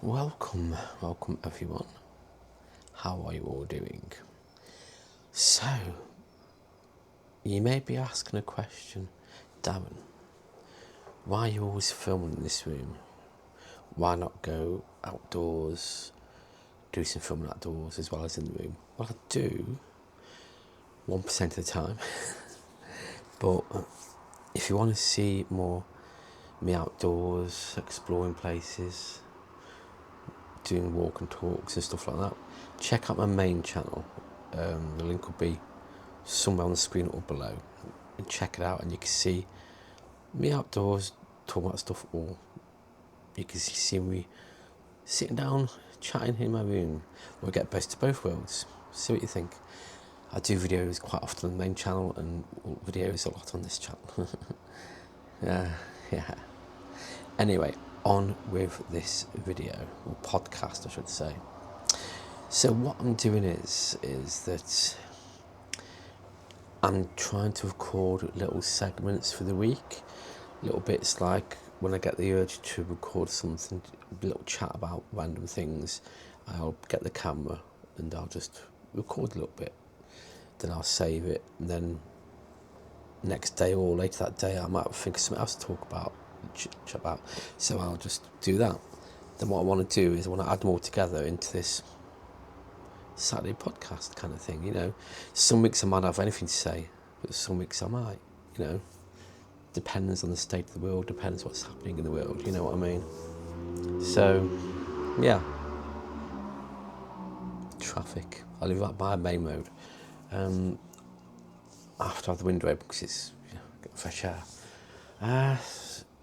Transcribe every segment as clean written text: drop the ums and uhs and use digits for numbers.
Welcome everyone. How are you all doing? So, you may be asking a question, Darren, why are you always filming in this room? Why not go outdoors, do some filming outdoors as well as in the room? Well, I do, 1% of the time, but if you want to see more me outdoors, exploring places, doing walk and talks and stuff like that, check out my main channel. The link will be somewhere on the screen or below, and check it out, and you can see me outdoors talking about stuff, or you can see me sitting down chatting in my room. We'll get best of both worlds. See what you think. I do videos quite often on the main channel and videos a lot on this channel. Yeah. Anyway, on with this video, or podcast I should say. So what I'm doing is that I'm trying to record little segments for the week, little bits like when I get the urge to record something, a little chat about random things, I'll get the camera and I'll just record a little bit, then I'll save it, and then next day or later that day I might think of something else to talk about, chat about, so I'll just do that. Then what I want to do is I want to add them all together into this Saturday podcast kind of thing, you know. Some weeks I might not have anything to say, but some weeks I might, you know. Depends on the state of the world, depends what's happening in the world, you know what I mean. So, yeah. Traffic. I live right by main road. I have to have the window open because it's get fresh air.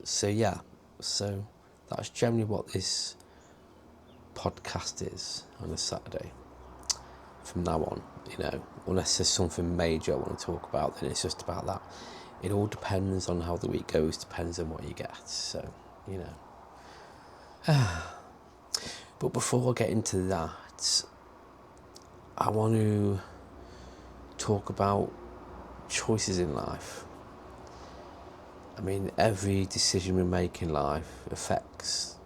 So that's generally what this podcast is on a Saturday. From now on, you know, unless there's something major I want to talk about, then it's just about that. It all depends on how the week goes, depends on what you get, so, you know. But before I get into that, I want to talk about choices in life. I mean, every decision we make in life affects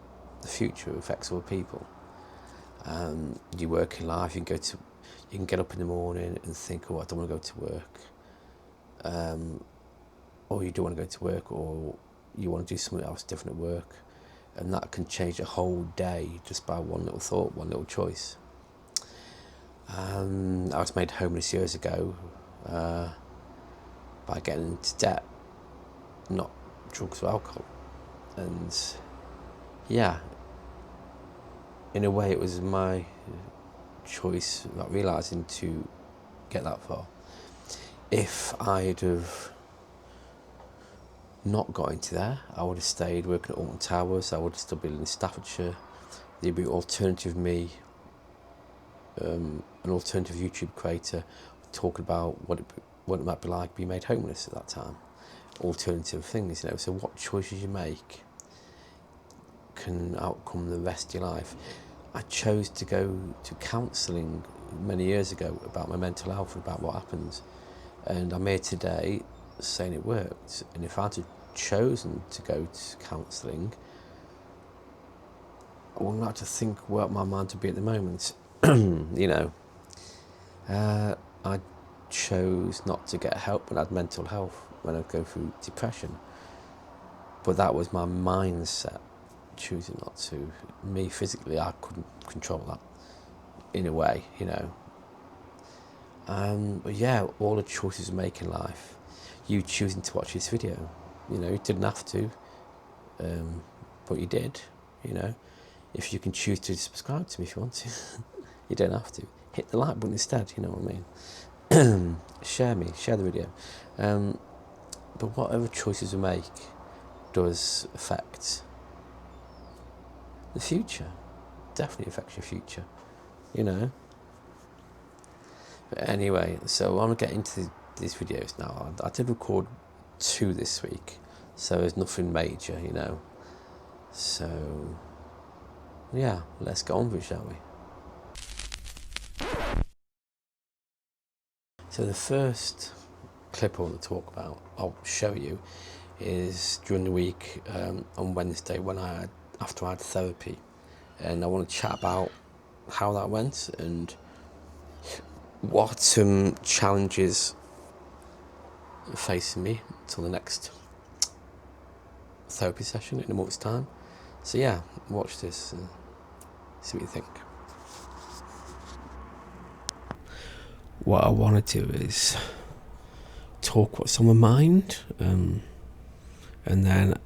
the future, affects other people. You work in life, you can get up in the morning and think, oh, I don't want to go to work. Or you do want to go to work, or you want to do something else different at work. And that can change the whole day just by one little thought, one little choice. I was made homeless years ago by getting into debt, not drugs or alcohol. And yeah, in a way it was my choice, not realising, to get that far. If I'd have not got into there, I would have stayed working at Alton Towers, I would have still been in Staffordshire. There'd be alternative me, an alternative YouTube creator, talking about what it might be like being made homeless at that time. Alternative things, you know. So what choices you make can outcome the rest of your life. I chose to go to counselling many years ago about my mental health and about what happens, and I'm here today saying it worked. And if I'd chosen to go to counselling, I wouldn't like to think what my mind would be at the moment. You know, I chose not to get help when I had mental health, when I go through depression, but that was my mindset, choosing not to. Me physically, I couldn't control that in a way, you know. But yeah, all the choices we make in life. You choosing to watch this video, you know, you didn't have to, but you did, you know. If you can choose to subscribe to me if you want to, you don't have to. Hit the like button instead, you know what I mean. Share the video. But whatever choices we make does affect the future. Definitely affects your future, you know. But anyway, so I want to get into these videos now. I did record 2 this week, so there's nothing major, you know. So yeah, let's get on with it, shall we? So the first clip I want to talk about, I'll show you, is during the week on Wednesday after I had therapy. and I want to chat about how that went and what challenges are facing me till the next therapy session in a month's time. So yeah, watch this and see what you think. What I want to do is talk what's on my mind, and then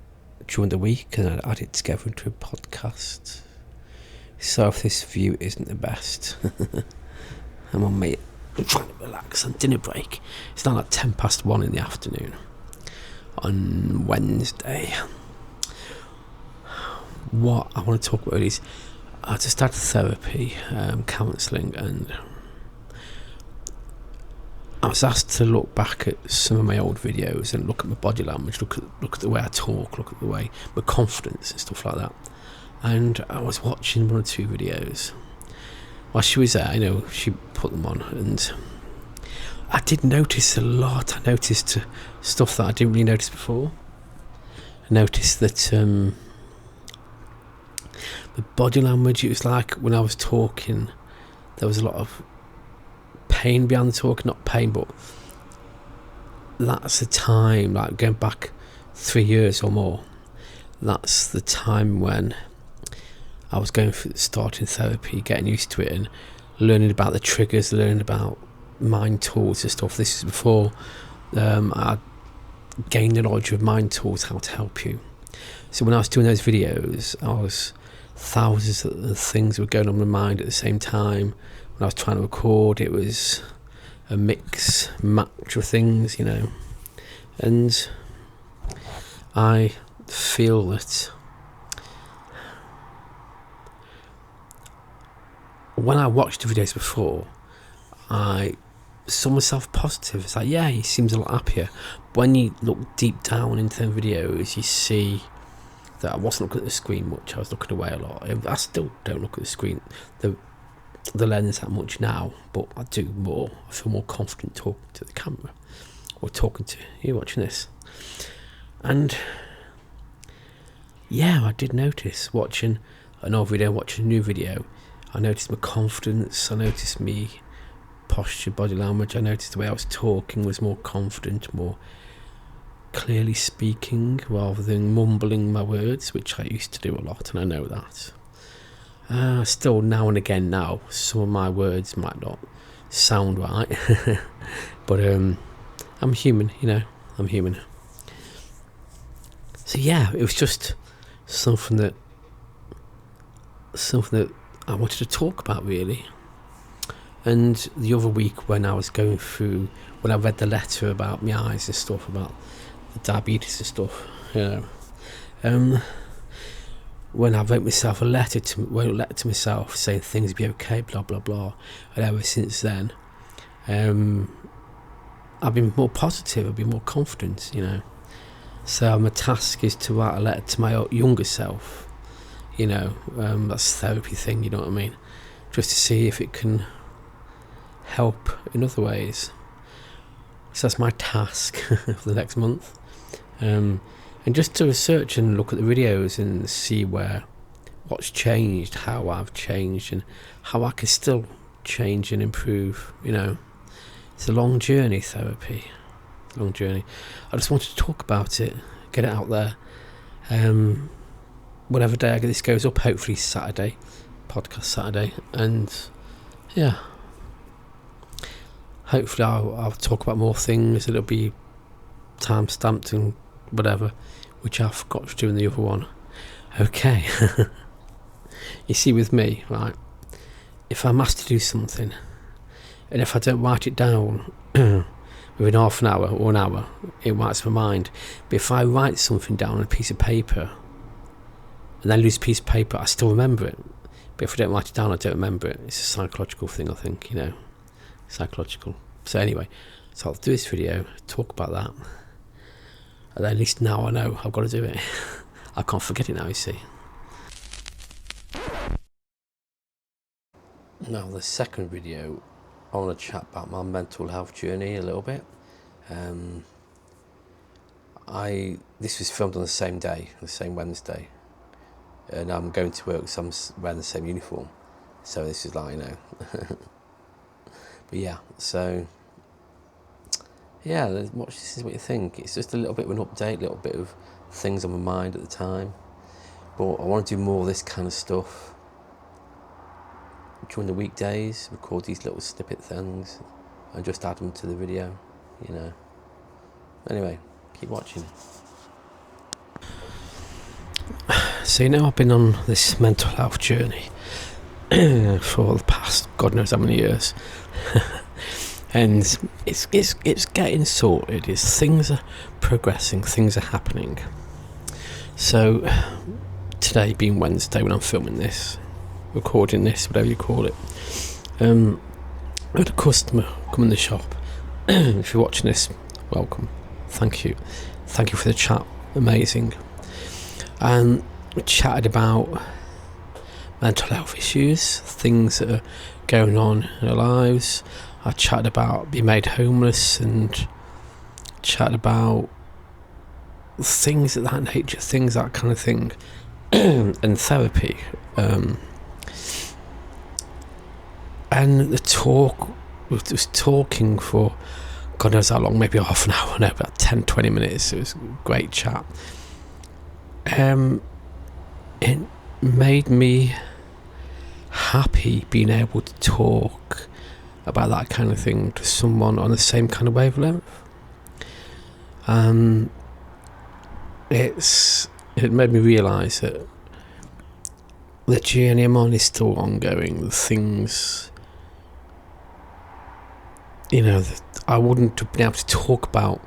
during the week, and I'd add it together into a podcast. So if this view isn't the best, I'm on mate. I'm trying to relax on dinner break. It's now like 1:10 in the afternoon on Wednesday. What I want to talk about is I just started therapy, counselling, and I was asked to look back at some of my old videos and look at my body language, look at the way I talk, look at the way my confidence and stuff like that. And I was watching one or two videos while she was there. She put them on, and I did notice a lot. I noticed stuff that I didn't really notice before. I noticed that the body language, it was like when I was talking, there was a lot of pain behind the talk. Not pain, but that's the time, like going back 3 years or more, that's the time when I was going through starting therapy, getting used to it and learning about the triggers, learning about mind tools and stuff. This is before I gained the knowledge of mind tools, how to help you. So when I was doing those videos, thousands of things were going on in my mind at the same time. When I was trying to record, it was a match of things, and I feel that when I watched the videos before, I saw myself positive. It's like, yeah, he seems a lot happier. But when you look deep down into the videos, you see that I wasn't looking at the screen much. I was looking away a lot. I still don't look at the screen, the lens that much now, but I do more. I feel more confident talking to the camera or talking to you watching this. And yeah, I did notice watching an old video, watching a new video, I noticed my confidence, I noticed me posture, body language, I noticed the way I was talking was more confident, more clearly speaking rather than mumbling my words, which I used to do a lot, and I know that. Still now and again now, some of my words might not sound right, but I'm human, I'm human. So yeah, it was just something that I wanted to talk about, really. And the other week when I was going through, when I read the letter about my eyes and stuff, about the diabetes and stuff, when I wrote myself a letter to myself saying things will be okay, blah blah blah, and ever since then, I've been more positive, I've been more confident, So my task is to write a letter to my younger self, that's a therapy thing, you know what I mean? Just to see if it can help in other ways. So that's my task for the next month. And just to research and look at the videos and see what's changed, how I've changed, and how I can still change and improve. It's a long journey, therapy. Long journey. I just wanted to talk about it, get it out there. Whatever day this goes up, hopefully Saturday, podcast Saturday, and yeah, hopefully I'll talk about more things. It'll be time stamped and whatever, which I forgot to do in the other one. Okay. You see, with me, right, if I'm asked to do something, and if I don't write it down within half an hour or an hour, it writes my mind. But if I write something down on a piece of paper and then lose a piece of paper, I still remember it. But if I don't write it down, I don't remember it. It's a psychological thing, I think, psychological. So anyway, so I'll do this video, talk about that, and then at least now I know I've got to do it. I can't forget it now, you see. Now, the second video, I want to chat about my mental health journey a little bit. This was filmed on the same day, the same Wednesday, and I'm going to work, so I'm wearing the same uniform. So this is like, but yeah, so yeah, watch this, is what you think. It's just a little bit of an update, a little bit of things on my mind at the time. But I want to do more of this kind of stuff during the weekdays, record these little snippet things and just add them to the video, Anyway, keep watching. So I've been on this mental health journey for the past God knows how many years. And it's getting sorted. Things are progressing, things are happening. So today being Wednesday when I'm filming this, recording this, whatever you call it, I had a customer come in the shop. If you're watching this, welcome. Thank you for the chat. Amazing. And we chatted about mental health issues, things that are going on in our lives. I chatted about being made homeless and chatted about things of that nature, things that kind of thing, and therapy. And the talk, we was talking for God knows how long, maybe half an hour, no, about 10-20 minutes. It was a great chat. It made me happy being able to talk about that kind of thing to someone on the same kind of wavelength. It made me realise that the journey I'm on is still ongoing. The things, that I wouldn't have been able to talk about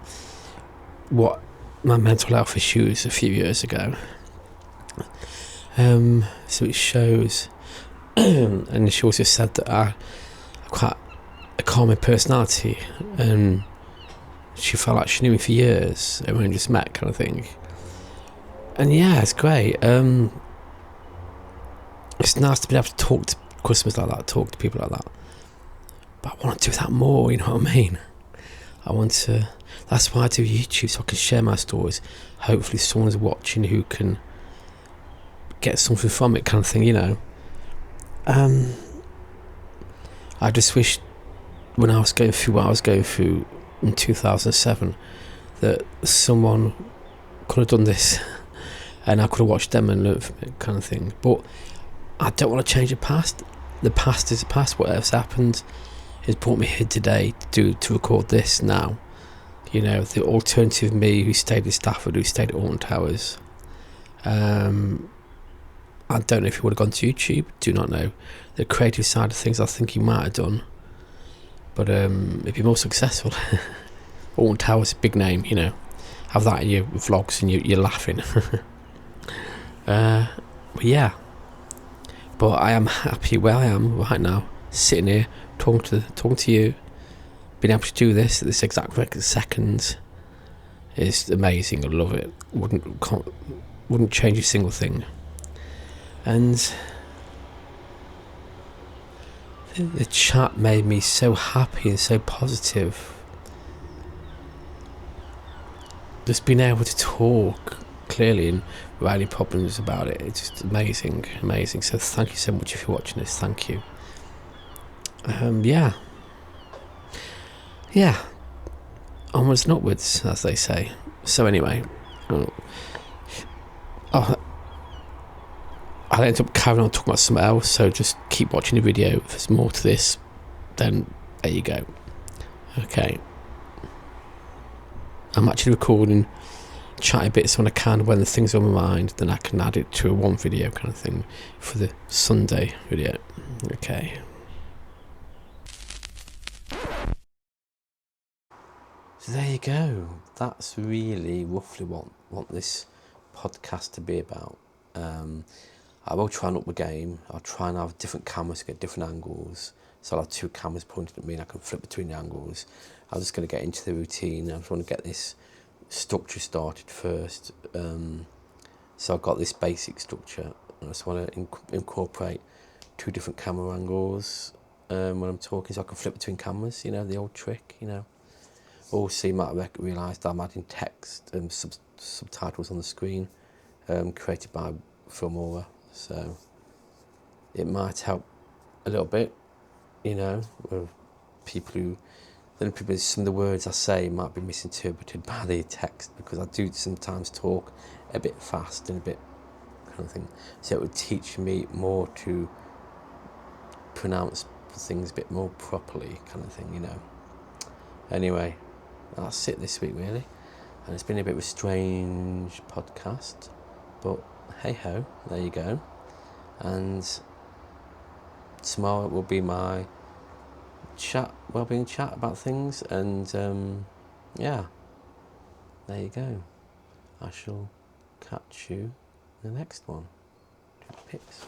what my mental health issues a few years ago. So it shows, and she also said that I quite a calming personality, and she felt like she knew me for years and we just met, kind of thing. And yeah, it's great. It's nice to be able to talk to customers like that, talk to people like that. But I want to do that more, you know what I mean? That's why I do YouTube, so I can share my stories. Hopefully someone's watching who can get something from it, kind of thing, I just wish when I was going through what I was going through in 2007 that someone could have done this and I could have watched them and learned from it, kind of thing. But I don't want to change the past. The past is the past. Whatever's happened has brought me here today to record this now. The alternative me who stayed in Stafford, who stayed at Alton Towers. I don't know if he would have gone to YouTube. Do not know. The creative side of things, I think he might have done. But it'd be more successful. Alton Towers, big name, Have that in your vlogs and you're laughing. But yeah. But I am happy where I am right now, sitting here, talking to you. Being able to do this at this exact second is amazing. I love it. Wouldn't change a single thing. And the chat made me so happy and so positive. Just being able to talk clearly and without any problems about it, it's just amazing. So thank you so much if you're watching this. Thank you. Yeah. Onwards and upwards, as they say. So anyway, I'll end up carrying on talking about something else, so just keep watching the video. If there's more to this, then there you go. Okay. I'm actually recording chatty bits when I can, when the things are on my mind, then I can add it to a one video kind of thing for the Sunday video. Okay. So there you go. That's really roughly what this podcast to be about. I will try and up the game. I'll try and have different cameras to get different angles. So I'll have two cameras pointed at me and I can flip between the angles. I'm just going to get into the routine. I just want to get this structure started first. So I've got this basic structure. I just want to incorporate two different camera angles when I'm talking, so I can flip between cameras, the old trick, Also, you might have realised I'm adding text and subtitles on the screen, created by from Aura, so it might help a little bit, with people some of the words I say might be misinterpreted by the text, because I do sometimes talk a bit fast and a bit kind of thing, so it would teach me more to pronounce things a bit more properly, kind of thing. Anyway, that's it this week, really. And it's been a bit of a strange podcast, but hey ho, there you go. And tomorrow will be my wellbeing chat about things, and yeah, there you go. I shall catch you in the next one. Pips.